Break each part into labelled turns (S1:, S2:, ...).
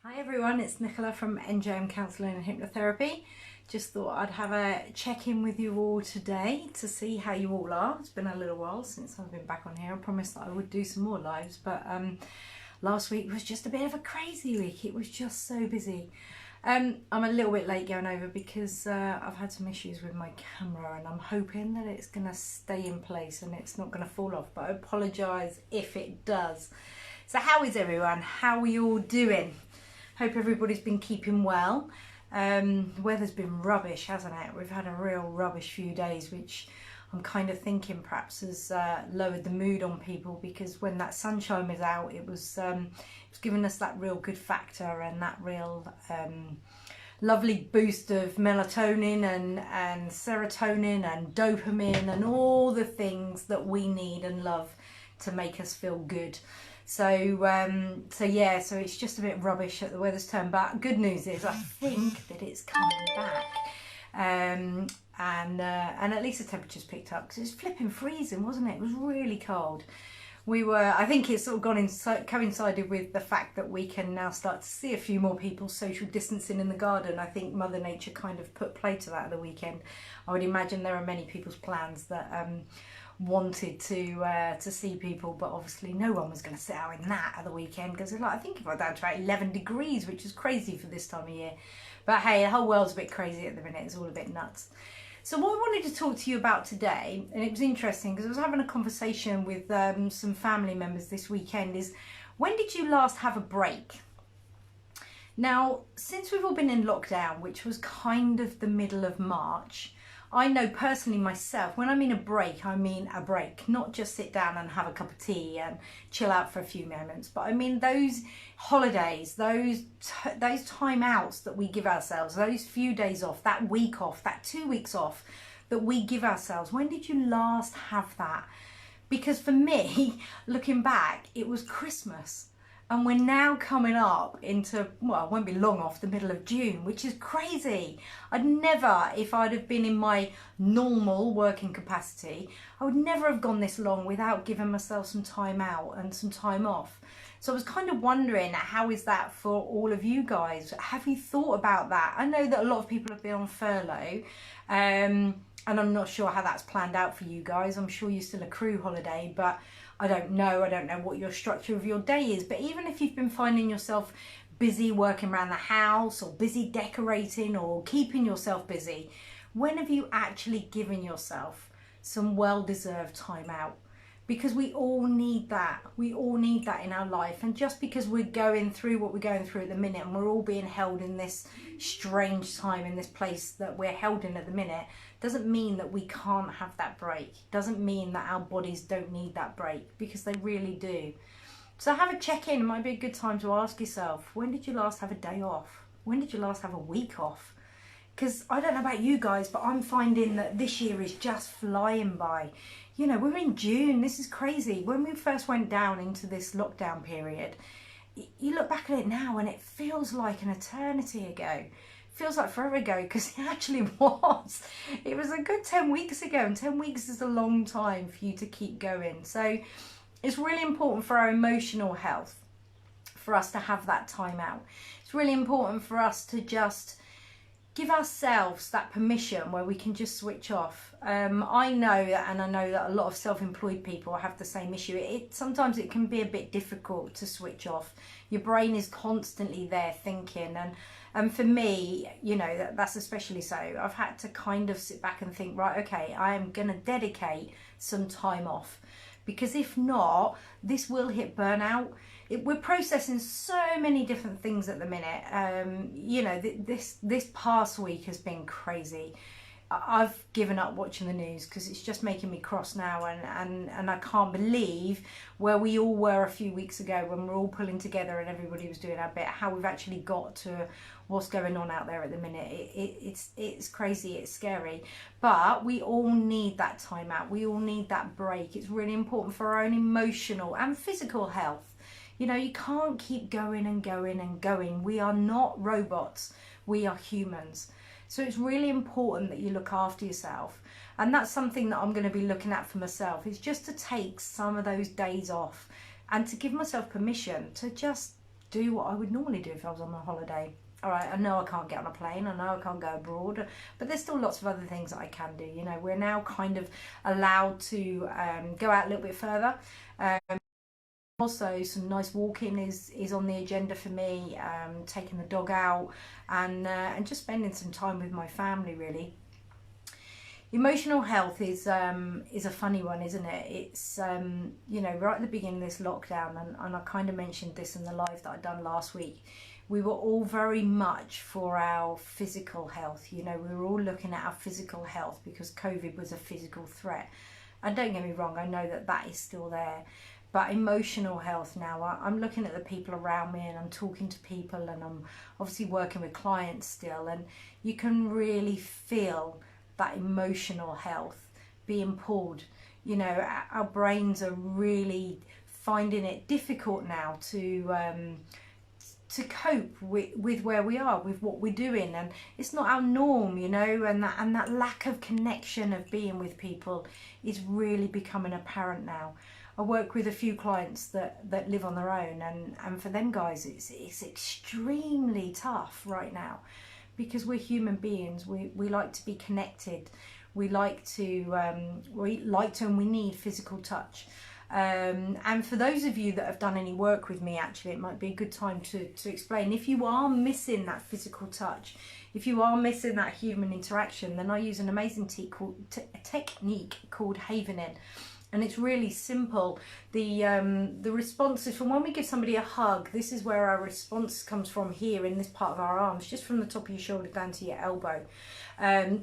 S1: Hi everyone, it's Nicola from NJM Counselling and Hypnotherapy. Just thought I'd have a check-in with you all today to see how you all are. It's been a little while since I've been back on here. I promised that I would do some more lives, but last week was just a bit of a crazy week. It was just so busy. I'm a little bit late going over because I've had some issues with my camera and I'm hoping that it's going to stay in place and it's not going to fall off, but I apologise if it does. So how is everyone? How are you all doing? Hope everybody's been keeping well. The weather's been rubbish, hasn't it? We've had a real rubbish few days, which I'm kind of thinking perhaps has lowered the mood on people, because when that sunshine was out, it was giving us that real good factor and that real lovely boost of melatonin and serotonin and dopamine and all the things that we need and love to make us feel good. So it's just a bit rubbish that the weather's turned back. Good news is I think that it's coming back, and at least the temperature's picked up, because it was flipping freezing, wasn't it? It was really cold. I think it's sort of coincided with the fact that we can now start to see a few more people social distancing in the garden. I think Mother Nature kind of put play to that at the weekend. I would imagine there are many people's plans that wanted to see people, but obviously no one was going to sit out in that at the weekend, because I think it got down to about 11 degrees, which is crazy for this time of year. But hey, the whole world's a bit crazy at the minute. It's all a bit nuts. So what I wanted to talk to you about today, and it was interesting because I was having a conversation with some family members this weekend, is when did you last have a break? Now, since we've all been in lockdown, which was kind of the middle of March, I know personally myself, when I mean a break, not just sit down and have a cup of tea and chill out for a few moments, but I mean those holidays, those time outs that we give ourselves, those few days off, that week off, that 2 weeks off that we give ourselves. When did you last have that? Because for me, looking back, it was Christmas. And we're now coming up into, well, it won't be long off the middle of June, which is crazy. I'd never, if I'd have been in my normal working capacity, I would never have gone this long without giving myself some time out and some time off. So I was kind of wondering, how is that for all of you guys? Have you thought about that? I know that a lot of people have been on furlough, and I'm not sure how that's planned out for you guys. I'm sure you still accrue holiday, but I don't know what your structure of your day is. But even if you've been finding yourself busy working around the house or busy decorating or keeping yourself busy, when have you actually given yourself some well-deserved time out? Because we all need that. We all need that in our life. And just because we're going through what we're going through at the minute, and we're all being held in this strange time, in this place that we're held in at the minute, doesn't mean that we can't have that break. Doesn't mean that our bodies don't need that break, because they really do. So have a check-in. It might be a good time to ask yourself, when did you last have a day off? When did you last have a week off? Because I don't know about you guys, but I'm finding that this year is just flying by. You know, we're in June. This is crazy. When we first went down into this lockdown period, you look back at it now and it feels like an eternity ago. Feels like forever ago, because it actually was. It was a good 10 weeks ago, and 10 weeks is a long time for you to keep going. So it's really important for our emotional health for us to have that time out. It's really important for us to just give ourselves that permission where we can just switch off. I know that a lot of self-employed people have the same issue. Sometimes it can be a bit difficult to switch off. Your brain is constantly there thinking, and for me, you know, that's especially so. I've had to kind of sit back and think, right, okay, I am going to dedicate some time off, because if not, this will hit burnout. We're processing so many different things at the minute. You know, this past week has been crazy. I've given up watching the news because it's just making me cross now, and I can't believe where we all were a few weeks ago when we're all pulling together and everybody was doing our bit, how we've actually got to what's going on out there at the minute. It's crazy, it's scary, but we all need that time out. We all need that break. It's really important for our own emotional and physical health. You know, you can't keep going and going and going. We are not robots. We are humans. So it's really important that you look after yourself. And that's something that I'm going to be looking at for myself, is just to take some of those days off and to give myself permission to just do what I would normally do if I was on a holiday. All right, I know I can't get on a plane, I know I can't go abroad, but there's still lots of other things that I can do. You know, we're now kind of allowed to go out a little bit further. Also, some nice walking is on the agenda for me, taking the dog out and just spending some time with my family, really. Emotional health is a funny one, isn't it? It's you know, right at the beginning of this lockdown, and I kind of mentioned this in the live that I'd done last week, we were all very much for our physical health. You know, we were all looking at our physical health because COVID was a physical threat. And don't get me wrong, I know that that is still there. But emotional health now, I'm looking at the people around me and I'm talking to people and I'm obviously working with clients still, and you can really feel that emotional health being pulled. You know, our brains are really finding it difficult now to cope with where we are, with what we're doing, and it's not our norm, you know, and that lack of connection of being with people is really becoming apparent now. I work with a few clients that live on their own, and for them guys it's extremely tough right now, because we're human beings. We like to be connected, we like to and we need physical touch. And for those of you that have done any work with me, actually it might be a good time to explain, if you are missing that physical touch, if you are missing that human interaction, then I use an amazing technique called havening. And it's really simple. The responses from when we give somebody a hug, this is where our response comes from, here in this part of our arms, just from the top of your shoulder down to your elbow.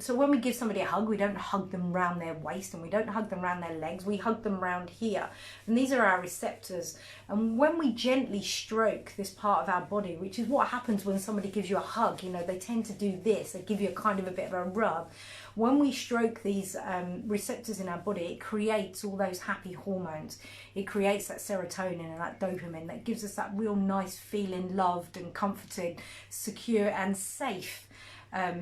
S1: So when we give somebody a hug, we don't hug them round their waist and we don't hug them round their legs, we hug them round here. And these are our receptors. And when we gently stroke this part of our body, which is what happens when somebody gives you a hug, you know, they tend to do this, they give you a kind of a bit of a rub. When we stroke these receptors in our body, it creates all those happy hormones. It creates that serotonin and that dopamine that gives us that real nice feeling, loved and comforted, secure and safe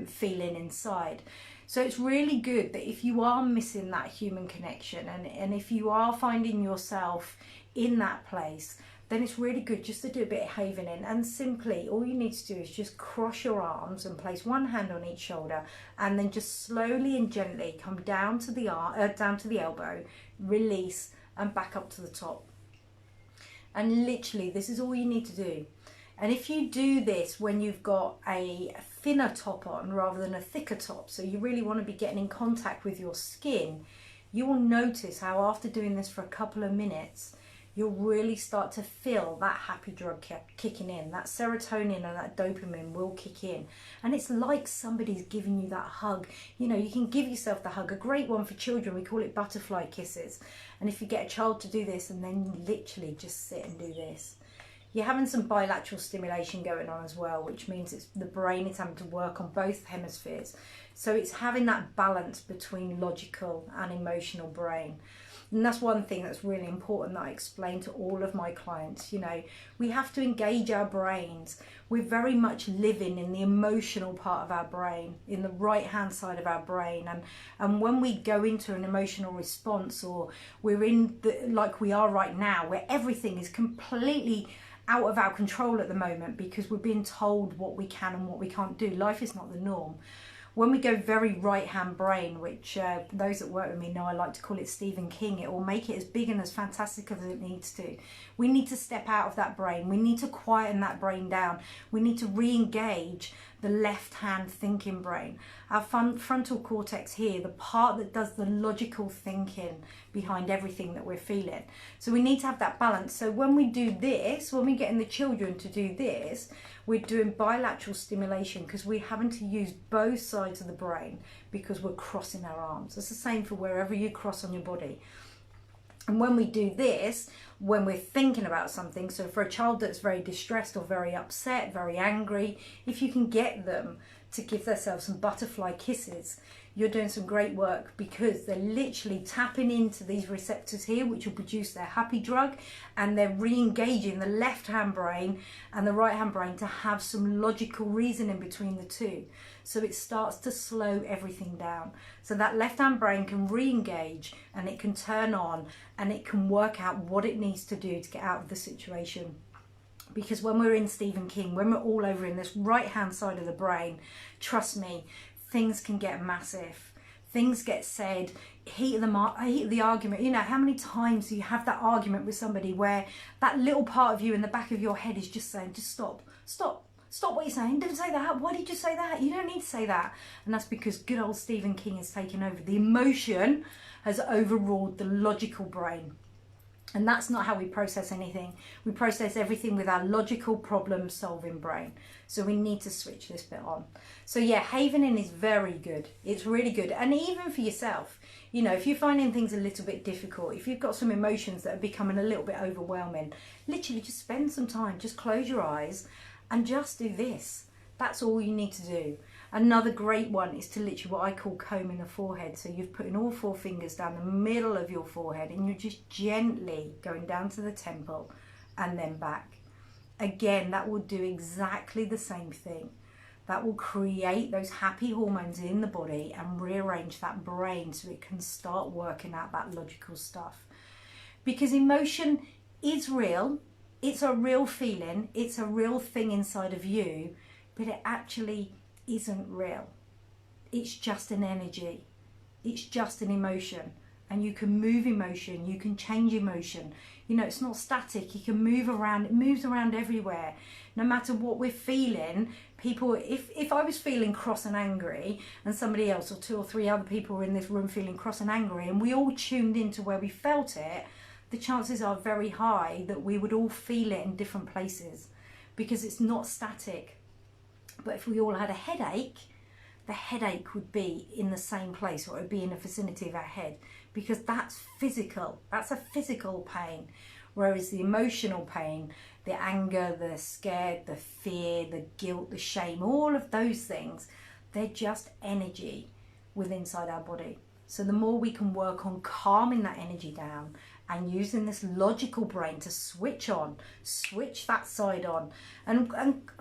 S1: feeling inside. So it's really good that if you are missing that human connection, and if you are finding yourself in that place, then it's really good just to do a bit of havening. And simply all you need to do is just cross your arms and place one hand on each shoulder, and then just slowly and gently come down to the down to the elbow, release and back up to the top. And literally this is all you need to do. And if you do this when you've got a thinner top on rather than a thicker top, so you really want to be getting in contact with your skin, you will notice how after doing this for a couple of minutes, you'll really start to feel that happy drug kicking in. That serotonin and that dopamine will kick in. And it's like somebody's giving you that hug. You know, you can give yourself the hug. A great one for children, we call it butterfly kisses. And if you get a child to do this and then literally just sit and do this, you're having some bilateral stimulation going on as well, which means it's the brain is having to work on both hemispheres. So it's having that balance between logical and emotional brain. And that's one thing that's really important that I explain to all of my clients. You know, we have to engage our brains. We're very much living in the emotional part of our brain, in the right hand side of our brain. And when we go into an emotional response, or we're in like we are right now, where everything is completely out of our control at the moment because we're being told what we can and what we can't do. Life is not the norm. When we go very right-hand brain, which those that work with me know I like to call it Stephen King, it will make it as big and as fantastic as it needs to. We need to step out of that brain. We need to quieten that brain down. We need to re-engage the left-hand thinking brain. Our frontal cortex here, the part that does the logical thinking behind everything that we're feeling. So we need to have that balance. So when we do this, when we get in the children to do this, we're doing bilateral stimulation because we're having to use both sides of the brain because we're crossing our arms. It's the same for wherever you cross on your body. And when we do this, when we're thinking about something, so for a child that's very distressed or very upset, very angry, if you can get them to give themselves some butterfly kisses, you're doing some great work, because they're literally tapping into these receptors here, which will produce their happy drug, and they're re-engaging the left-hand brain and the right-hand brain to have some logical reasoning between the two. So it starts to slow everything down. So that left-hand brain can re-engage and it can turn on and it can work out what it needs to do to get out of the situation. Because when we're in Stephen King, when we're all over in this right hand side of the brain, trust me, things can get massive. Things get said, heat of the argument. You know, how many times do you have that argument with somebody where that little part of you in the back of your head is just saying, just stop what you're saying, don't say that, why did you say that, you don't need to say that. And that's because good old Stephen King has taken over. The emotion has overruled the logical brain. And that's not how we process anything. We process everything with our logical problem solving brain. So we need to switch this bit on. So yeah, havening is very good. It's really good. And even for yourself, you know, if you're finding things a little bit difficult, if you've got some emotions that are becoming a little bit overwhelming, literally just spend some time, just close your eyes and just do this. That's all you need to do. Another great one is to literally what I call combing the forehead. So you're putting all 4 fingers down the middle of your forehead and you're just gently going down to the temple and then back. Again, that will do exactly the same thing. That will create those happy hormones in the body and rearrange that brain so it can start working out that logical stuff. Because emotion is real. It's a real feeling. It's a real thing inside of you, but it actually isn't real. It's just an energy. It's just an emotion. And you can move emotion, you can change emotion. You know, it's not static, you can move around, it moves around everywhere. No matter what we're feeling, people, if I was feeling cross and angry and somebody else or 2 or 3 other people were in this room feeling cross and angry and we all tuned into where we felt it, the chances are very high that we would all feel it in different places because it's not static. But if we all had a headache, the headache would be in the same place, or it would be in the vicinity of our head, because that's physical. That's a physical pain. Whereas the emotional pain, the anger, the scared, the fear, the guilt, the shame, all of those things, they're just energy within inside our body. So the more we can work on calming that energy down and using this logical brain to switch that side on. And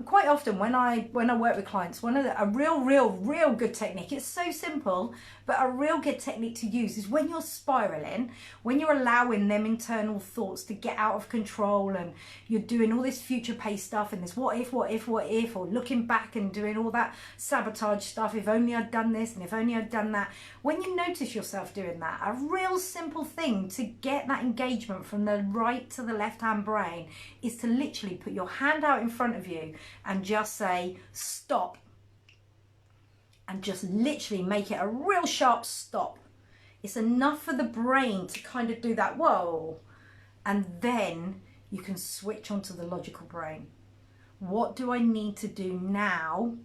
S1: quite often when I work with clients, a real good technique, it's so simple, but a real good technique to use is when you're spiraling, when you're allowing them internal thoughts to get out of control and you're doing all this future paced stuff and this what if, or looking back and doing all that sabotage stuff, if only I'd done this and if only I'd done that. When you notice yourself doing that, a real simple thing to get that engagement from the right to the left hand brain is to literally put your hand out in front of you and just say stop, and just literally make it a real sharp stop. It's enough for the brain to kind of do that whoa, and then you can switch onto the logical brain. What do I need to do now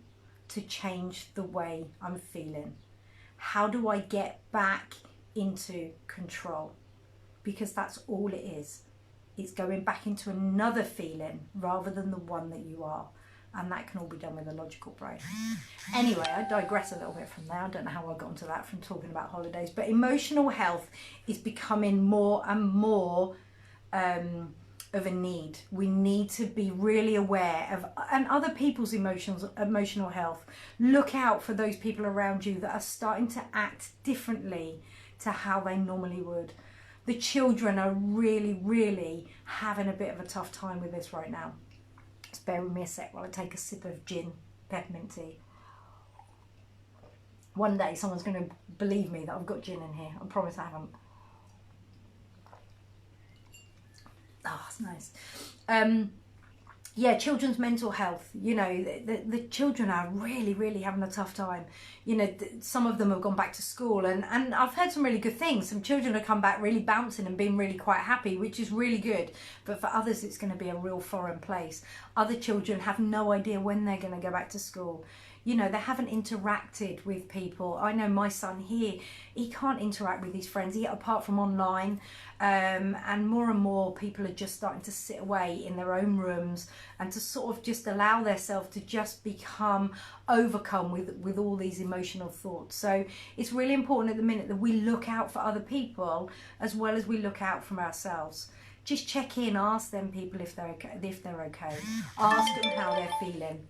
S1: to change the way I'm feeling? How do I get back into control? Because that's all it is. It's going back into another feeling rather than the one that you are. And that can all be done with a logical brain. Anyway, I digress a little bit from there. I don't know how I got into that from talking about holidays. But emotional health is becoming more and more of a need. We need to be really aware of and other people's emotional health. Look out for those people around you that are starting to act differently to how they normally would. The children are really having a bit of a tough time with this right now. Just bear with me a sec while I take a sip of gin peppermint tea. One day someone's going to believe me that I've got gin in here. I promise I haven't. Oh, it's nice. Yeah, children's mental health, you know, the children are really having a tough time. You know, some of them have gone back to school and I've heard some really good things. Some children have come back really bouncing and being really quite happy, which is really good. But for others, it's going to be a real foreign place. Other children have no idea when they're going to go back to school. You know, they haven't interacted with people. I know my son here, he can't interact with his friends, apart from online. And more people are just starting to sit away in their own rooms and to sort of just allow themselves to just become overcome with all these emotional thoughts. So it's really important at the minute that we look out for other people as well as we look out for ourselves. Just check in, ask them people if they're okay. Ask them how they're feeling.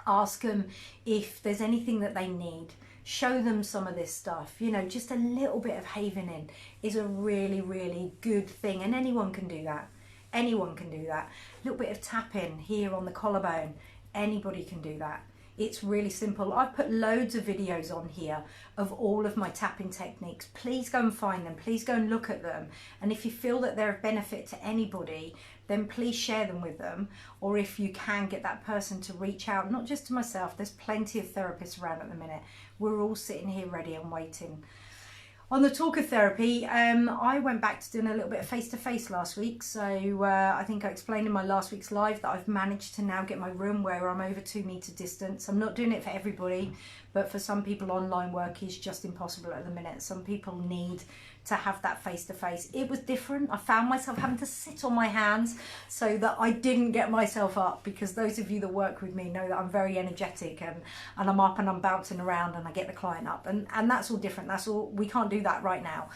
S1: Ask them if there's anything that they need. Show them some of this stuff. You know, just a little bit of havening is a really good thing, and anyone can do that. Anyone can do that. A little bit of tapping here on the collarbone. Anybody can do that. It's really simple. I've put loads of videos on here of all of my tapping techniques. Please go and find them. Please go and look at them. And if you feel that they're of benefit to anybody, then please share them with them. Or if you can, get that person to reach out, not just to myself. There's plenty of therapists around at the minute. We're all sitting here ready and waiting. On the talk of therapy, I went back to doing a little bit of face-to-face last week. So I think I explained in my last week's live that I've managed to now get my room where I'm over 2 metre distance. I'm not doing it for everybody, but for some people online work is just impossible at the minute. Some people need to have that face-to-face. It was different. I found myself having to sit on my hands so that I didn't get myself up, because those of you that work with me know that I'm very energetic and I'm up and I'm bouncing around and I get the client up, and that's all different. That's all, we can't do that right now.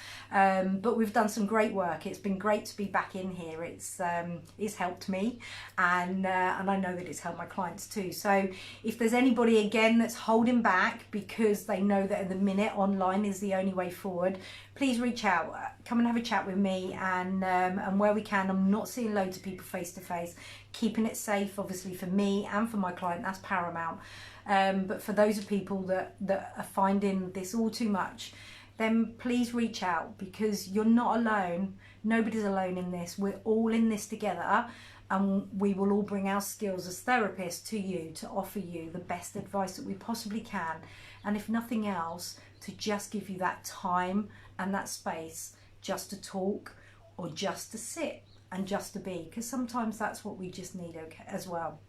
S1: But we've done some great work. It's been great to be back in here. It's helped me, and I know that it's helped my clients too. So if there's anybody again that's holding back because they know that at the minute online is the only way forward, please reach out, come and have a chat with me, and where we can. I'm not seeing loads of people face to face, keeping it safe obviously for me and for my client, that's paramount. But for those of people that are finding this all too much, then please reach out, because you're not alone. Nobody's alone in this. We're all in this together, and we will all bring our skills as therapists to you to offer you the best advice that we possibly can. And if nothing else, to just give you that time and that space just to talk, or just to sit and just to be, because sometimes that's what we just need, okay, as well.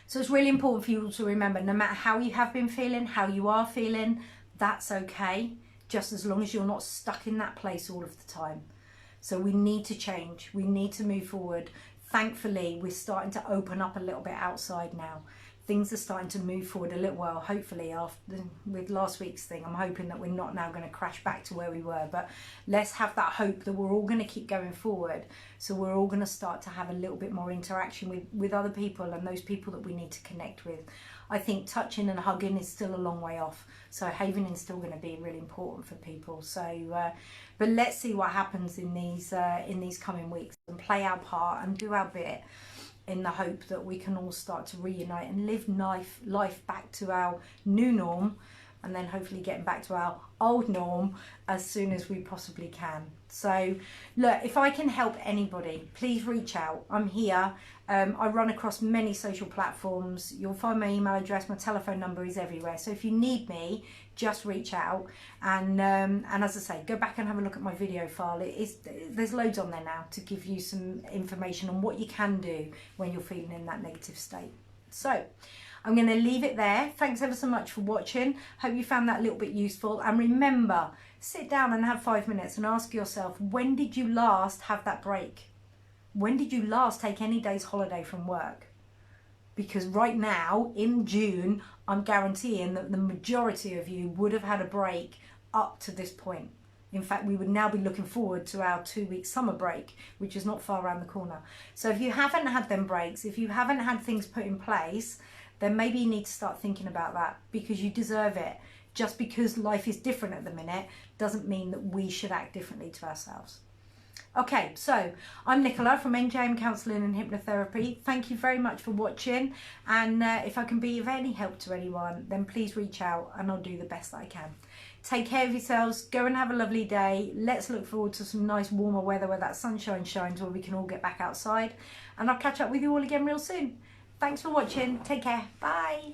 S1: So it's really important for you all to remember, no matter how you have been feeling, how you are feeling, that's okay, just as long as you're not stuck in that place all of the time. So we need to change, we need to move forward. Thankfully, we're starting to open up a little bit outside now. Things are starting to move forward a little. Well, hopefully with last week's thing, I'm hoping that we're not now going to crash back to where we were, but let's have that hope that we're all going to keep going forward. So we're all going to start to have a little bit more interaction with other people and those people that we need to connect with. I think touching and hugging is still a long way off. So havening is still going to be really important for people. So, but let's see what happens in these coming weeks, and play our part and do our bit, in the hope that we can all start to reunite and live life back to our new norm, and then hopefully getting back to our old norm as soon as we possibly can. So look, if I can help anybody, please reach out. I'm here. I run across many social platforms. You'll find my email address, my telephone number is everywhere. So if you need me, just reach out. And as I say, go back and have a look at my video file. There's loads on there now to give you some information on what you can do when you're feeling in that negative state. So I'm going to leave it there. Thanks ever so much for watching. Hope you found that a little bit useful. And remember, sit down and have 5 minutes and ask yourself, when did you last have that break? When did you last take any day's holiday from work? Because right now, in June, I'm guaranteeing that the majority of you would have had a break up to this point. In fact, we would now be looking forward to our 2-week summer break, which is not far around the corner. So if you haven't had them breaks, if you haven't had things put in place, then maybe you need to start thinking about that, because you deserve it. Just because life is different at the minute doesn't mean that we should act differently to ourselves. Okay, so I'm Nicola from NJM Counselling and Hypnotherapy. Thank you very much for watching, and if I can be of any help to anyone, then please reach out and I'll do the best that I can. Take care of yourselves, go and have a lovely day. Let's look forward to some nice warmer weather where that sunshine shines, where we can all get back outside, and I'll catch up with you all again real soon. Thanks for watching, take care, bye.